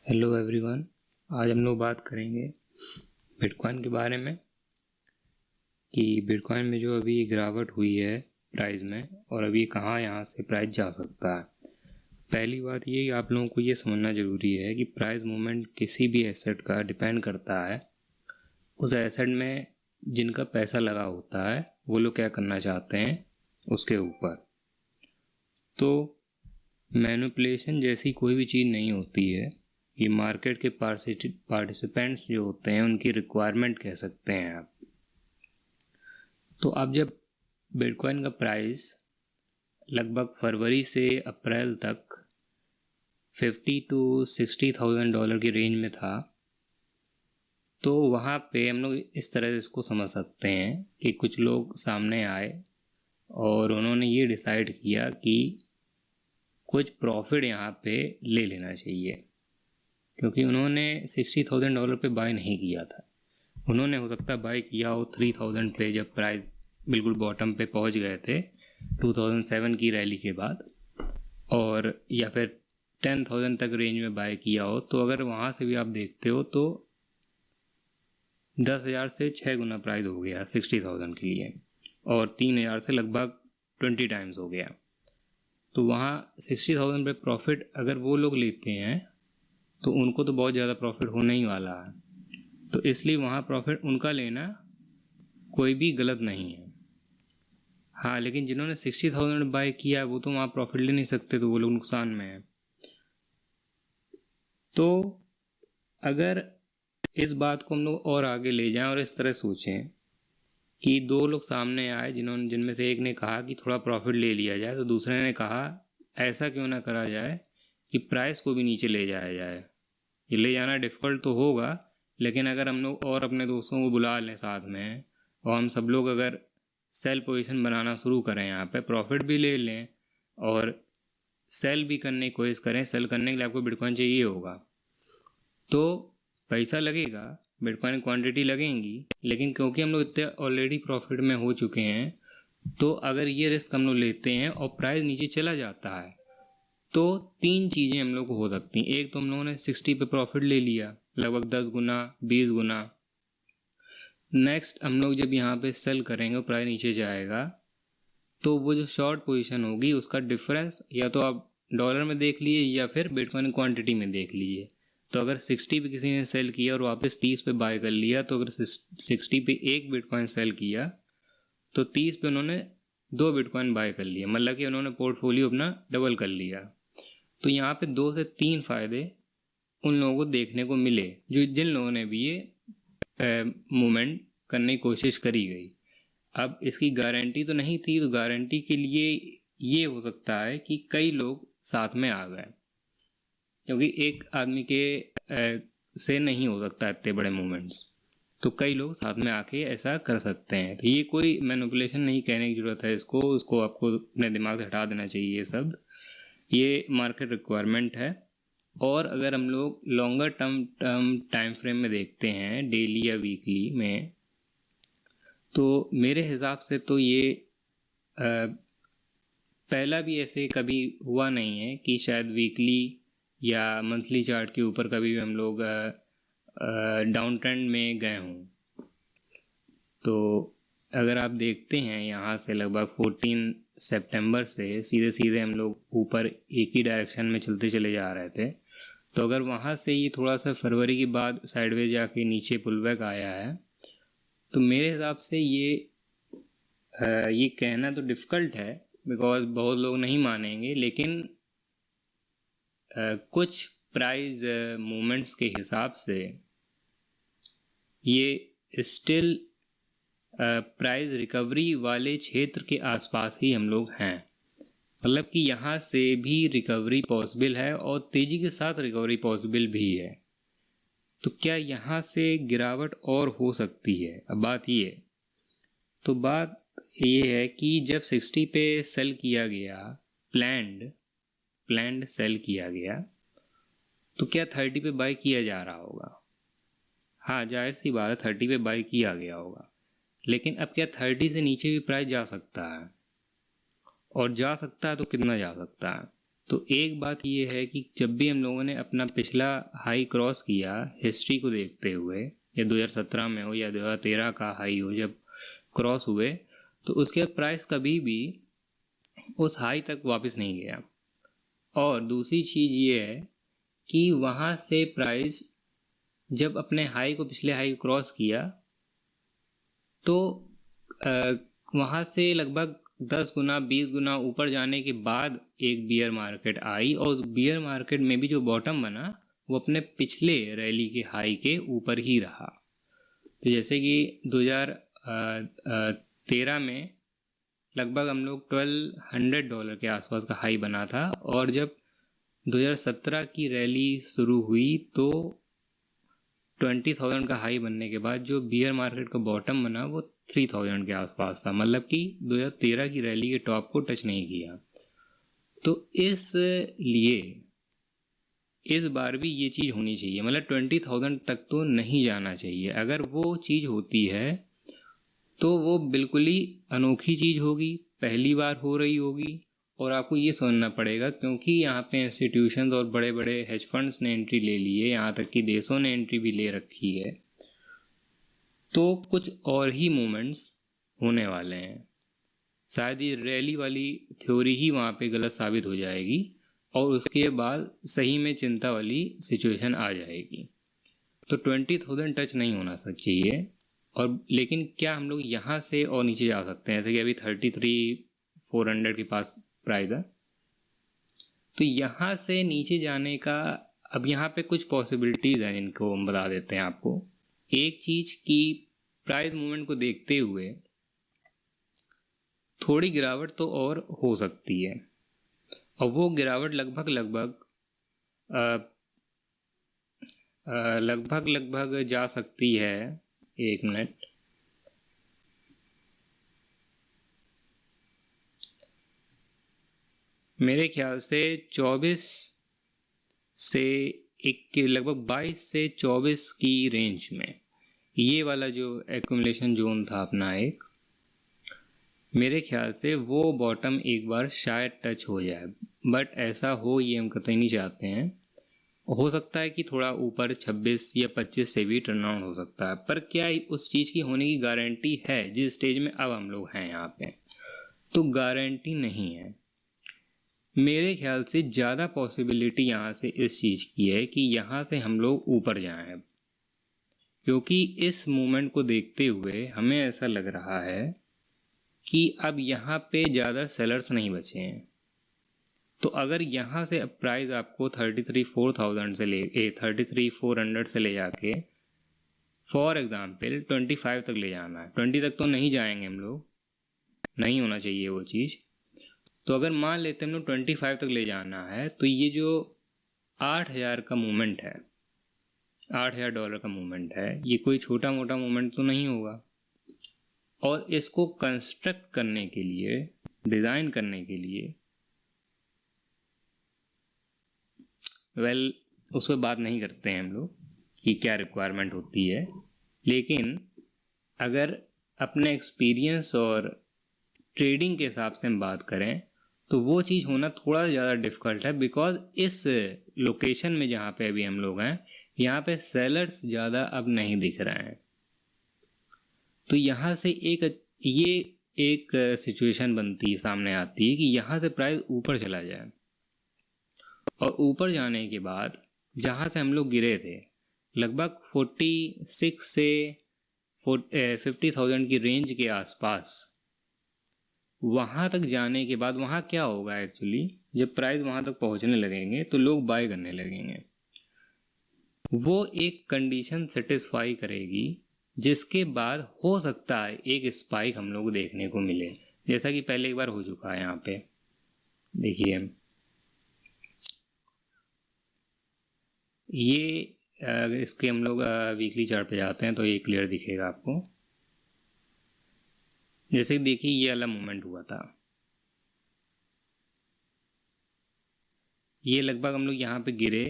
Hello everyone. आज हम लोग बात करेंगे बिटकॉइन के बारे में कि बिटकॉइन में जो अभी गिरावट हुई है प्राइस में और अभी कहाँ यहाँ से प्राइस जा सकता है। पहली बात ये आप लोगों को ये समझना ज़रूरी है कि प्राइस मूवमेंट किसी भी एसेट का डिपेंड करता है उस एसेट में जिनका पैसा लगा होता है वो लोग क्या करना चाहते हैं उसके ऊपर। तो मैनिपुलेशन जैसी कोई भी चीज़ नहीं होती है, ये मार्केट के पार्टिसिपेंट्स जो होते हैं उनकी रिक्वायरमेंट कह सकते हैं आप। तो अब जब बिटकॉइन का प्राइस लगभग फरवरी से अप्रैल तक 50 to 60,000 डॉलर की रेंज में था, तो वहाँ पे हम लोग इस तरह से इसको समझ सकते हैं कि कुछ लोग सामने आए और उन्होंने ये डिसाइड किया कि कुछ प्रॉफिट यहाँ पे ले लेना चाहिए, क्योंकि उन्होंने 60,000 डॉलर पे बाय नहीं किया था। उन्होंने हो सकता है बाय किया हो 3,000 पे, जब प्राइस बिल्कुल बॉटम पे पहुंच गए थे 2007 की रैली के बाद, और या फिर 10,000 तक रेंज में बाय किया हो। तो अगर वहाँ से भी आप देखते हो तो 10,000 से 6 गुना प्राइस हो गया 60,000 के लिए, और 3,000 से लगभग 20 टाइम्स हो गया। तो वहाँ 60,000 पे प्रॉफिट अगर वो लोग लेते हैं तो उनको तो बहुत ज़्यादा प्रॉफिट होने ही वाला है, तो इसलिए वहाँ प्रॉफिट उनका लेना कोई भी गलत नहीं है। हाँ, लेकिन जिन्होंने 60,000 बाय किया वो तो वहाँ प्रॉफिट ले नहीं सकते, तो वो लोग नुकसान में हैं। तो अगर इस बात को हम लोग और आगे ले जाएं और इस तरह सोचें कि दो लोग सामने आए जिनमें से एक ने कहा कि थोड़ा प्रॉफिट ले लिया जाए, तो दूसरे ने कहा ऐसा क्यों ना करा जाए कि प्राइस को भी नीचे ले जाया जाए। ये ले जाना डिफ़िकल्ट तो होगा, लेकिन अगर हम लोग और अपने दोस्तों को बुला लें साथ में और हम सब लोग अगर सेल पोजीशन बनाना शुरू करें, यहाँ पे प्रॉफिट भी ले लें और सेल भी करने की कोशिश करें। सेल करने के लिए आपको बिटकॉइन चाहिए होगा, तो पैसा लगेगा, बिटकॉइन क्वांटिटी लगेंगी, लेकिन क्योंकि हम लोग इतने ऑलरेडी प्रॉफिट में हो चुके हैं, तो अगर ये रिस्क हम लोग लेते हैं और प्राइस नीचे चला जाता है तो 3 चीज़ें हम लोग को हो सकती हैं। एक तो हम लोगों ने 60 पे प्रॉफिट ले लिया, लगभग 10 गुना 20 गुना। नेक्स्ट हम लोग जब यहाँ पे सेल करेंगे, प्राइस नीचे जाएगा, तो वो जो शॉर्ट पोजीशन होगी उसका डिफरेंस या तो आप डॉलर में देख लीजिए या फिर बिटकॉइन क्वांटिटी में देख लीजिए। तो अगर 60 पे किसी ने सेल किया और वापस 30 पे बाय कर लिया, तो अगर 60 पे एक बिटकॉइन सेल किया तो 30 पे उन्होंने 2 बिटकॉइन बाय कर लिया, मतलब कि उन्होंने पोर्टफोलियो अपना डबल कर लिया। तो यहाँ पे 2 से 3 फायदे उन लोगों को देखने को मिले जिन लोगों ने भी ये मूवमेंट करने की कोशिश करी गई। अब इसकी गारंटी तो नहीं थी, तो गारंटी के लिए ये हो सकता है कि कई लोग साथ में आ गए, क्योंकि एक आदमी के से नहीं हो सकता इतने बड़े मूवमेंट्स, तो कई लोग साथ में आके ऐसा कर सकते हैं। तो ये कोई मैनिपुलेशन नहीं कहने की ज़रूरत है, उसको आपको अपने दिमाग से हटा देना चाहिए। ये सब ये मार्केट रिक्वायरमेंट है। और अगर हम लोग लॉन्गर टर्म टाइम फ्रेम में देखते हैं, डेली या वीकली में, तो मेरे हिसाब से तो ये पहला भी ऐसे कभी हुआ नहीं है कि शायद वीकली या मंथली चार्ट के ऊपर कभी भी हम लोग डाउन ट्रेंड में गए हों। तो अगर आप देखते हैं यहाँ से लगभग 14 सितंबर से सीधे सीधे हम लोग ऊपर एक ही डायरेक्शन में चलते चले जा रहे थे। तो अगर वहाँ से ये थोड़ा सा फरवरी के बाद साइडवेज जाके नीचे पुलबैक आया है, तो मेरे हिसाब से ये कहना तो डिफ़िकल्ट है, बिकॉज बहुत लोग नहीं मानेंगे, लेकिन कुछ प्राइस मूवमेंट्स के हिसाब से ये स्टिल प्राइस रिकवरी वाले क्षेत्र के आसपास ही हम लोग हैं। मतलब कि यहाँ से भी रिकवरी पॉसिबल है और तेज़ी के साथ रिकवरी पॉसिबल भी है। तो क्या यहाँ से गिरावट और हो सकती है? अब बात ये है कि जब 60 पे सेल किया गया, प्लैंड सेल किया गया, तो क्या 30 पे बाय किया जा रहा होगा? हाँ, जाहिर सी बात है 30 पे बाय किया गया होगा, लेकिन अब क्या 30 से नीचे भी प्राइस जा सकता है? और जा सकता है तो कितना जा सकता है? तो एक बात ये है कि जब भी हम लोगों ने अपना पिछला हाई क्रॉस किया हिस्ट्री को देखते हुए, या 2017 में हो या 2013 का हाई हो जब क्रॉस हुए, तो उसके बाद प्राइस कभी भी उस हाई तक वापस नहीं गया। और दूसरी चीज़ ये है कि वहाँ से प्राइस जब अपने हाई को पिछले हाई को क्रॉस किया तो वहाँ से लगभग 10 गुना 20 गुना ऊपर जाने के बाद एक बियर मार्केट आई, और बियर मार्केट में भी जो बॉटम बना वो अपने पिछले रैली के हाई के ऊपर ही रहा। तो जैसे कि 2013 में लगभग हम लोग $1200 के आसपास का हाई बना था, और जब 2017 की रैली शुरू हुई तो 20,000 का हाई बनने के बाद जो बियर मार्केट का बॉटम बना वो 3,000 के आसपास था, मतलब कि 2013 की रैली के टॉप को टच नहीं किया। तो इसलिए इस बार भी ये चीज़ होनी चाहिए, मतलब 20,000 तक तो नहीं जाना चाहिए। अगर वो चीज़ होती है तो वो बिल्कुल ही अनोखी चीज़ होगी, पहली बार हो रही होगी, और आपको ये समझना पड़ेगा क्योंकि यहाँ पे इंस्टीट्यूशंस और बड़े बड़े हेज फंड्स ने एंट्री ले ली है, यहाँ तक कि देशों ने एंट्री भी ले रखी है, तो कुछ और ही मूवमेंट्स होने वाले हैं। शायद ये रैली वाली थ्योरी ही वहाँ पे गलत साबित हो जाएगी और उसके बाद सही में चिंता वाली सिचुएशन आ जाएगी। तो 20,000 टच नहीं होना चाहिए। और लेकिन क्या हम लोग यहाँ से और नीचे जा सकते हैं? जैसे कि अभी 33,400 के पास प्राइस है, तो यहाँ से नीचे जाने का अब यहाँ पे कुछ पॉसिबिलिटीज़ हैं जिनको हम बता देते हैं आपको। एक चीज़ की प्राइस मूवमेंट को देखते हुए थोड़ी गिरावट तो और हो सकती है, और वो गिरावट लगभग जा सकती है। एक मिनट, मेरे ख्याल से 24 से लगभग 22 से 24 की रेंज में ये वाला जो एक्यूमुलेशन जोन था अपना एक, मेरे ख्याल से वो बॉटम एक बार शायद टच हो जाए, बट ऐसा हो ये हम कतई नहीं चाहते हैं। हो सकता है कि थोड़ा ऊपर 26 या 25 से भी टर्न आउट हो सकता है, पर क्या उस चीज़ की होने की गारंटी है जिस स्टेज में अब हम लोग हैं यहाँ पे? तो गारंटी नहीं है। मेरे ख्याल से ज़्यादा पॉसिबिलिटी यहाँ से इस चीज़ की है कि यहाँ से हम लोग ऊपर जाएं, क्योंकि इस मूवमेंट को देखते हुए हमें ऐसा लग रहा है कि अब यहाँ पे ज़्यादा सेलर्स नहीं बचे हैं। तो अगर यहाँ से अब प्राइस आपको 33,400 से 33,400 से ले जाके फॉर एग्ज़ाम्पल 25 तक ले जाना है, 20 तक तो नहीं जाएंगे हम लोग, नहीं होना चाहिए वो चीज़। तो अगर मान लेते हैं हम लोग 25 तक ले जाना है, तो ये जो 8,000 का मूवमेंट है, $8,000 का मूवमेंट है, ये कोई छोटा मोटा मूवमेंट तो नहीं होगा। और इसको कंस्ट्रक्ट करने के लिए, डिज़ाइन करने के लिए उस पर बात नहीं करते हैं हम लोग कि क्या रिक्वायरमेंट होती है, लेकिन अगर अपने एक्सपीरियंस और ट्रेडिंग के हिसाब से हम बात करें तो वो चीज़ होना थोड़ा ज़्यादा डिफ़िकल्ट है, बिकॉज इस लोकेशन में जहाँ पे अभी हम लोग हैं यहाँ पे सेलर्स ज़्यादा अब नहीं दिख रहे हैं। तो यहाँ से एक सिचुएशन बनती है, सामने आती है कि यहाँ से प्राइस ऊपर चला जाए, और ऊपर जाने के बाद जहाँ से हम लोग गिरे थे लगभग 46 से 50,000 की रेंज के आसपास, वहाँ तक जाने के बाद वहाँ क्या होगा एक्चुअली, जब प्राइस वहाँ तक पहुँचने लगेंगे तो लोग बाय करने लगेंगे। वो एक कंडीशन सेटिस्फाई करेगी जिसके बाद हो सकता है एक स्पाइक हम लोग देखने को मिले, जैसा कि पहले एक बार हो चुका है। यहाँ पे देखिए ये इसके हम लोग वीकली चार्ट पे जाते हैं तो ये क्लियर दिखेगा आपको। जैसे कि देखिए ये वाला मूवमेंट हुआ था, ये लगभग हम लोग यहाँ पे गिरे,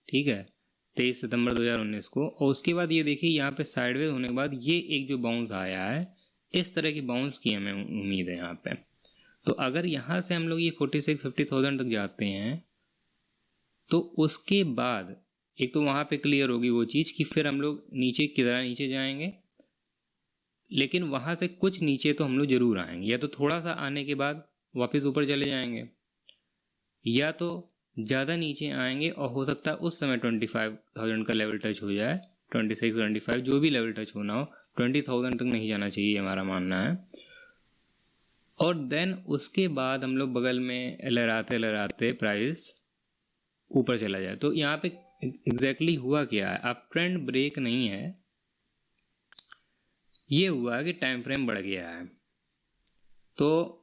ठीक है, 23 सितंबर 2019 को, और उसके बाद ये देखिए यहाँ पे साइडवेज होने के बाद ये एक जो बाउंस आया है, इस तरह की बाउंस की हमें उम्मीद है यहाँ पे। तो अगर यहाँ से हम लोग ये 46-50,000 तक जाते हैं तो उसके बाद एक तो वहाँ पे क्लियर होगी वो चीज़ कि फिर हम लोग नीचे कितना नीचे जाएंगे, लेकिन वहाँ से कुछ नीचे तो हम लोग ज़रूर आएंगे, या तो थोड़ा सा आने के बाद वापस ऊपर चले जाएंगे, या तो ज़्यादा नीचे आएंगे और हो सकता है उस समय 25,000 का लेवल टच हो जाए, 26-25 जो भी लेवल टच होना हो, 20,000 तक नहीं जाना चाहिए हमारा मानना है। और देन उसके बाद हम लोग बगल में लहराते लहराते प्राइस ऊपर चला जाए। तो यहाँ पे एग्जैक्टली हुआ क्या है, अब ट्रेंड ब्रेक नहीं है, ये हुआ कि टाइम फ्रेम बढ़ गया है। तो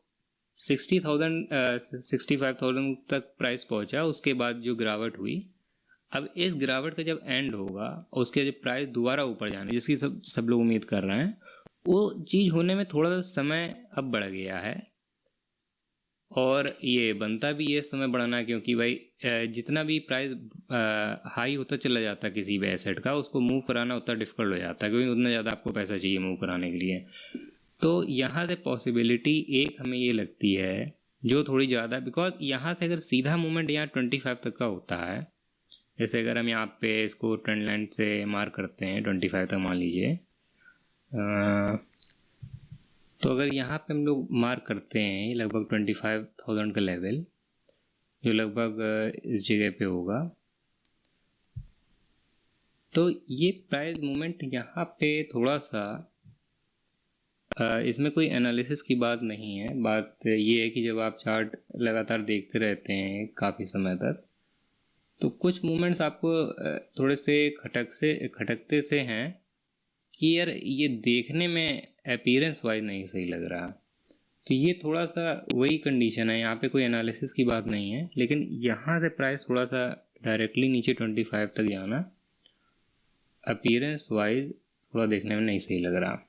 65,000 तक प्राइस पहुंचा, उसके बाद जो गिरावट हुई, अब इस गिरावट का जब एंड होगा और उसके जब प्राइस दोबारा ऊपर जाने जिसकी सब लोग उम्मीद कर रहे हैं, वो चीज़ होने में थोड़ा सा समय अब बढ़ गया है। और ये बनता भी ये समय बढ़ाना, क्योंकि भाई जितना भी प्राइस हाई होता चला जाता है किसी भी एसेट का, उसको मूव कराना उतना डिफिकल्ट हो जाता है, क्योंकि उतना ज़्यादा आपको पैसा चाहिए मूव कराने के लिए। तो यहाँ से पॉसिबिलिटी एक हमें ये लगती है जो थोड़ी ज़्यादा, बिकॉज यहाँ से अगर सीधा मूवमेंट यहाँ 25 तक का होता है, जैसे अगर हम यहाँ पे इसको ट्रेंड लाइन से मार्क करते हैं 25 तक मान लीजिए, तो अगर यहाँ पे हम लोग मार्क करते हैं लगभग 25,000 का लेवल, जो लगभग इस जगह पे होगा, तो ये प्राइस मूवमेंट यहाँ पे थोड़ा सा इसमें कोई एनालिसिस की बात नहीं है। बात ये है कि जब आप चार्ट लगातार देखते रहते हैं काफ़ी समय तक, तो कुछ मूवमेंट्स आपको थोड़े से खटकते से हैं कि यार ये देखने में अपीयरेंस वाइज नहीं सही लग रहा। तो ये थोड़ा सा वही कंडीशन है, यहाँ पे कोई एनालिसिस की बात नहीं है, लेकिन यहाँ से प्राइस थोड़ा सा डायरेक्टली नीचे 25 तक जाना अपीयरेंस वाइज थोड़ा देखने में नहीं सही लग रहा।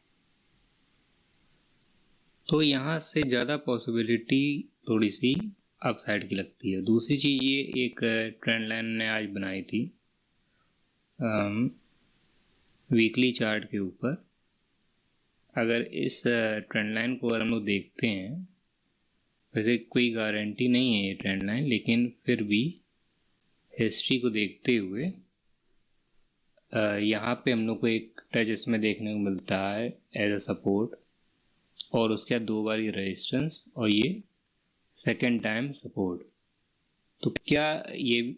तो यहाँ से ज़्यादा पॉसिबिलिटी थोड़ी सी अपसाइड की लगती है। दूसरी चीज़ ये एक ट्रेंड लाइन ने आज बनाई थी वीकली चार्ट के ऊपर। अगर इस ट्रेंड लाइन को अगर हम लोग देखते हैं, वैसे कोई गारंटी नहीं है ये ट्रेंड लाइन, लेकिन फिर भी हिस्ट्री को देखते हुए यहाँ पे हम लोग को एक टच इसमें देखने को मिलता है एज अ सपोर्ट, और उसके बाद 2 बार ये रेजिस्टेंस और ये सेकेंड टाइम सपोर्ट। तो क्या ये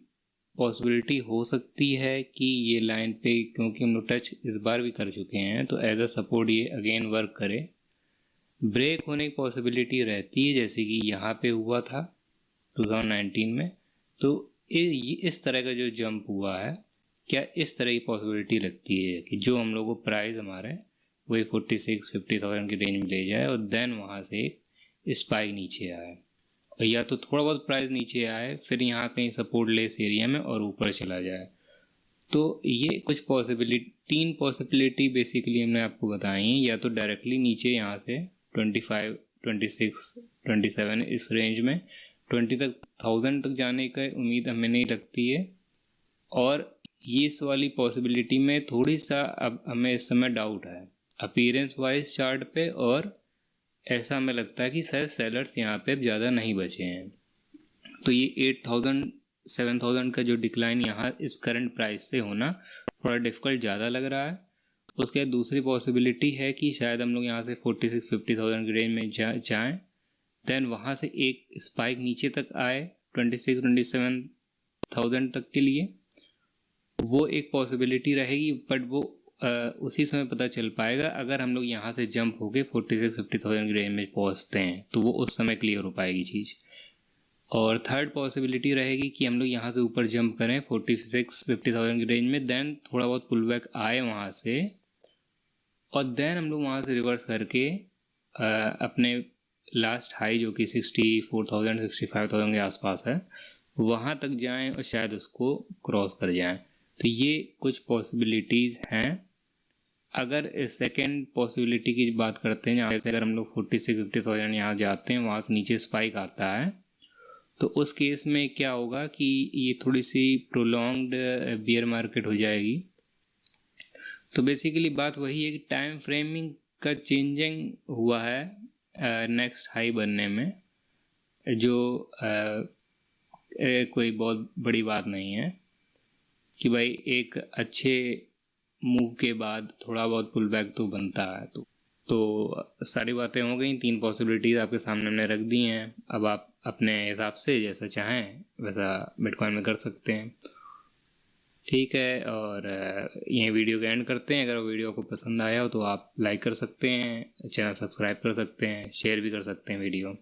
पॉसिबिलिटी हो सकती है कि ये लाइन पे, क्योंकि हम लोग टच इस बार भी कर चुके हैं, तो एज अ सपोर्ट ये अगेन वर्क करे, ब्रेक होने की पॉसिबिलिटी रहती है, जैसे कि यहाँ पे हुआ था 2019 में। तो इस तरह का जो जंप हुआ है, क्या इस तरह की पॉसिबिलिटी लगती है कि जो हम लोग को प्राइस हमारे वही 46-50,000 की रेंज में ले जाए और देन वहाँ से एक स्पाइक नीचे आए, और या तो थोड़ा बहुत प्राइस नीचे आए फिर यहाँ कहीं सपोर्ट लेस एरिया में और ऊपर चला जाए। तो ये कुछ 3 पॉसिबिलिटी बेसिकली हमने आपको बताई हैं, या तो डायरेक्टली नीचे यहाँ से 25, 26, 27 इस रेंज में 20,000 तक जाने का उम्मीद हमें नहीं लगती है, और ये इस वाली पॉसिबिलिटी में थोड़ी सा अब हमें इस समय डाउट है अपीयरेंस वाइज चार्ट पे, और ऐसा हमें लगता है कि शायद सेलर्स यहाँ पे अब ज़्यादा नहीं बचे हैं। तो ये 8,000 7,000 का जो डिक्लाइन यहाँ इस करंट प्राइस से होना थोड़ा डिफ़िकल्ट ज़्यादा लग रहा है। उसके बाद दूसरी पॉसिबिलिटी है कि शायद हम लोग यहाँ से 46-50,000 की रेंज में जाएँ, देन वहाँ से एक स्पाइक नीचे तक आए 26-27,000 तक के लिए, वो एक पॉसिबिलिटी रहेगी, बट वो उसी समय पता चल पाएगा अगर हम लोग यहाँ से जंप होके 46-50,000 की रेंज में पहुँचते हैं, तो वो उस समय क्लियर हो पाएगी चीज़। और थर्ड पॉसिबिलिटी रहेगी कि हम लोग यहाँ से ऊपर जंप करें 46-50,000 की रेंज में, देन थोड़ा बहुत पुल बैक आए वहाँ से, और देन हम लोग वहाँ से रिवर्स करके अपने लास्ट हाई जो कि 64,000-65,000 के आसपास है वहाँ तक जाएं और शायद उसको क्रॉस कर जाएं। तो ये कुछ पॉसिबिलिटीज़ हैं। अगर सेकेंड पॉसिबिलिटी की बात करते हैं, जहाँ से अगर हम लोग 46-50,000 यहाँ जाते हैं, वहाँ से नीचे स्पाइक आता है, तो उस केस में क्या होगा कि ये थोड़ी सी प्रोलॉन्ग्ड बियर मार्केट हो जाएगी। तो बेसिकली बात वही है कि टाइम फ्रेमिंग का चेंजिंग हुआ है नेक्स्ट हाई बनने में, जो कोई बहुत बड़ी बात नहीं है कि भाई एक अच्छे मूव के बाद थोड़ा बहुत पुल बैक तो बनता है। तो सारी बातें हो गई, 3 पॉसिबिलिटीज़ आपके सामने हमने रख दी हैं। अब आप अपने हिसाब से जैसा चाहें वैसा बिटकॉइन में कर सकते हैं। ठीक है, और यहीं वीडियो का एंड करते हैं। अगर वीडियो को पसंद आया हो तो आप लाइक कर सकते हैं, चैनल सब्सक्राइब कर सकते हैं, शेयर भी कर सकते हैं वीडियो।